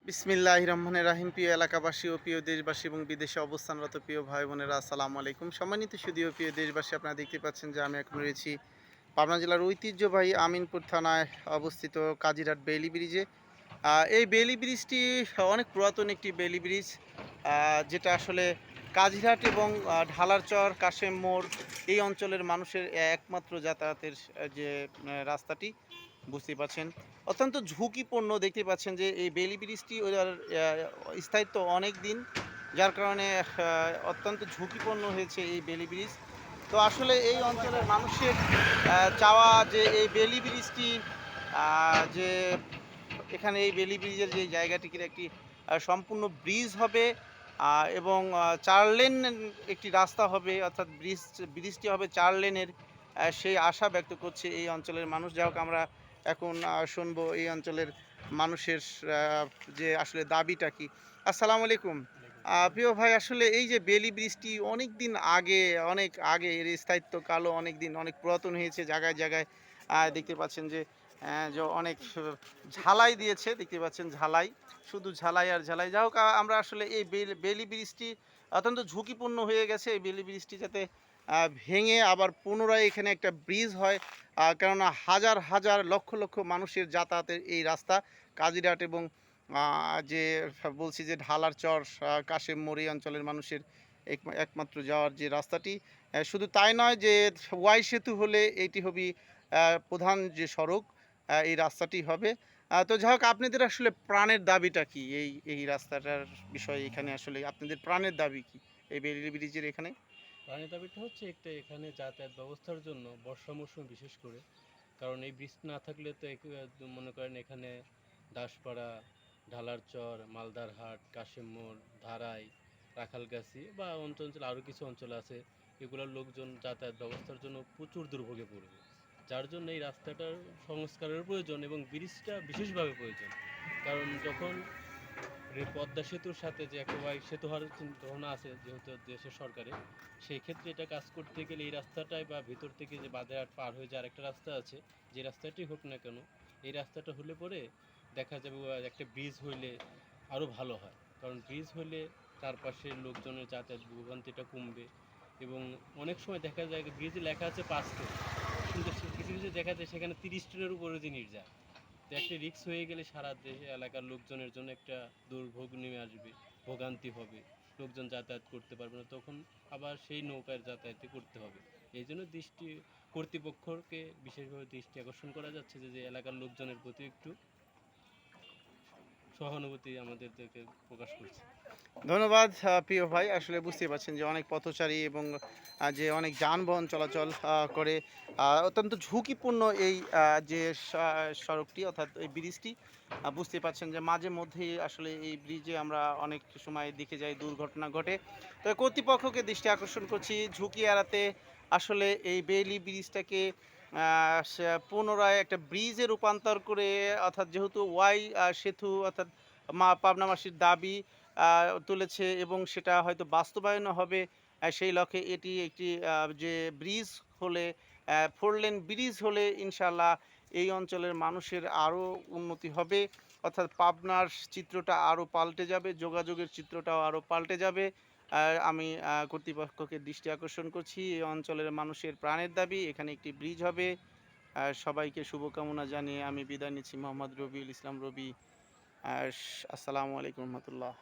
বিসমিল্লাহির রহমানির রহিম। প্রিয় এলাকাবাসী ও প্রিয় দেশবাসী এবং বিদেশে অবস্থানরত প্রিয় ভাই বোনেরা, আসসালামু আলাইকুম। সম্মানিত সুধীয় প্রিয় দেশবাসী, আপনারা দেখতে পাচ্ছেন যে আমি এখন রয়েছি পাবনা জেলার ঐতিহ্যবাহী আমিনপুর থানায় অবস্থিত কাজিরহাট বেইলি ব্রিজে। এই বেইলি ব্রিজটি অনেক পুরাতন একটি বেইলি ব্রিজ, যেটা আসলে কাজিরহাট এবং ঢালারচর কাশেম মোড় এই অঞ্চলের মানুষের একমাত্র যাতায়াতের যে রাস্তাটি, বুঝতেই পারছেন অত্যন্ত ঝুঁকিপূর্ণ। দেখতে পাচ্ছেন যে এই বেইলি ব্রিজটি ওটার স্থায়িত্ব অনেক দিন, যার কারণে অত্যন্ত ঝুঁকিপূর্ণ হয়েছে এই বেইলি ব্রিজ। তো আসলে এই অঞ্চলের মানুষের চাওয়া যে এই বেইলি ব্রিজটি, যে এখানে এই বেইলি ব্রিজের যে জায়গাটির একটি সম্পূর্ণ ব্রিজ হবে, এবং ৪ লেন একটি রাস্তা হবে, অর্থাৎ ব্রিজটি হবে ৪ লেনের। সেই আশা ব্যক্ত করছে এই অঞ্চলের মানুষ। যাই হোক, আমরা এখন শুনবো এই অঞ্চলের মানুষের যে আসলে দাবিটা কি। আসসালামু আলাইকুম। প্রিয় ভাই, আসলে এই যে বেইলি ব্রিজটি অনেক দিন আগে, অনেক আগে এর স্থায়িত্বকালও অনেক দিন, অনেক পুরাতন হয়েছে। জায়গায় জায়গায় দেখতে পাচ্ছেন যে অনেক ঝালাই দিয়েছে, দেখতে পাচ্ছেন ঝালাই, শুধু ঝালাই আর ঝালাই। যাই হোক, আমরা আসলে এই বেইলি ব্রিজটি অত্যন্ত ঝুঁকিপূর্ণ হয়ে গেছে। এই বেইলি ব্রিজটি যাতে ভেঙে আবার পুনরায় এখানে একটা ব্রিজ হয়, কেননা হাজার হাজার লক্ষ লক্ষ মানুষের যাতায়াতের এই রাস্তা কাজিরহাট এবং যে বলছি যে ঢালার চর কাশেম মোড় এই অঞ্চলের মানুষের একমাত্র যাওয়ার যে রাস্তাটি। শুধু তাই নয়, যে ওয়াই সেতু হলে এইটি হবে প্রধান যে সড়ক, এই রাস্তাটি হবে। তো যাই হোক, আপনাদের আসলে প্রাণের দাবিটা কি এই এই রাস্তাটার বিষয়ে? এখানে আসলে আপনাদের প্রাণের দাবি কি এই বেইলি ব্রিজের এখানে? পানির দাবিটা হচ্ছে একটা, এখানে যাতায়াত ব্যবস্থার জন্য বর্ষা মৌসুমে বিশেষ করে, কারণ এই ব্রিজ না থাকলে তো মনে করেন এখানে দাসপাড়া, ঢালারচর, মালদারহাট, কাশিম মোড়, ধারাই, রাখালগাছি বা অঞ্চল আরও কিছু অঞ্চল আছে, এগুলোর লোকজন যাতায়াত ব্যবস্থার জন্য প্রচুর দুর্ভোগে পড়বে। যার জন্য এই রাস্তাটার সংস্কারের প্রয়োজন এবং ব্রিজটা বিশেষভাবে প্রয়োজন। কারণ যখন পদ্মা সেতুর সাথে যে একটা সেতু হওয়ার চিন্তাভাবনা আছে যেহেতু দেশের সরকারে, সেই ক্ষেত্রে এটা কাজ করতে গেলে এই রাস্তাটাই বা ভিতর থেকে যে বাজারহাট পার হয়ে যে আরেকটা রাস্তা আছে, যে রাস্তাটি হোক না কেন, এই রাস্তাটা হলে পরে দেখা যাবে একটা ব্রিজ হইলে আরও ভালো হয়। কারণ ব্রিজ হলে চারপাশের লোকজনের যাতায়াত ভোগান্তিটা কমবে। এবং অনেক সময় দেখা যায় ব্রিজে লেখা আছে 5 টন, কিন্তু কিছু কিছু দেখা যায় সেখানে 30 টনের উপরে জিনিস যায়। তো একটা রিস্ক হয়ে গেলে সারা দেশ এলাকার লোকজনের জন্য একটা দুর্ভোগ নেমে আসবে, ভোগান্তি হবে, লোকজন যাতায়াত করতে পারবে না, তখন আবার সেই নৌকার যাতায়াতই করতে হবে। এই জন্য কর্তৃপক্ষকে বিশেষভাবে দৃষ্টি আকর্ষণ করা যাচ্ছে যে এলাকার লোকজনের প্রতি একটু সহানুভূতি আমাদেরকে প্রকাশ করছে। ধন্যবাদ প্রিয় ভাই। আসলে বুঝতে পারছেন যে অনেক পথচারী এবং যে অনেক যানবাহন চলাচল করে, অত্যন্ত ঝুঁকিপূর্ণ এই যে সড়কটি, অর্থাৎ এই ব্রিজটি। বুঝতে পারছেন যে মাঝে মধ্যেই আসলে এই ব্রিজে আমরা অনেক সময় দেখে যাই দুর্ঘটনা ঘটে। তো কর্তৃপক্ষকে দৃষ্টি আকর্ষণ করছি, ঝুঁকি এড়াতে আসলে এই বেইলি ব্রিজটাকে পুনরায় একটা ব্রিজে রূপান্তর করে, অর্থাৎ যেহেতু ওয়াই সেতু, অর্থাৎ পাবনাবাসীর দাবি তুলেছে এবং সেটা হয়তো বাস্তবায়নও হবে। সেই লক্ষ্যে এটি একটি যে ব্রিজ হলে, 4 লেন ব্রিজ হলে ইনশাআল্লাহ এই অঞ্চলের মানুষের আরও উন্নতি হবে। অর্থাৎ পাবনার চিত্রটা আরও পাল্টে যাবে, যোগাযোগের চিত্রটাও আরও পাল্টে যাবে। আমি কর্তৃপক্ষকে দৃষ্টি আকর্ষণ করছি, এই অঞ্চলের মানুষের প্রাণের দাবি এখানে একটি ব্রিজ হবে। সবাইকে শুভকামনা জানিয়ে আমি বিদায় নিচ্ছি। মোহাম্মদ রবিউল ইসলাম রবি। আসসালামু আলাইকুম রহমতুল্লাহ।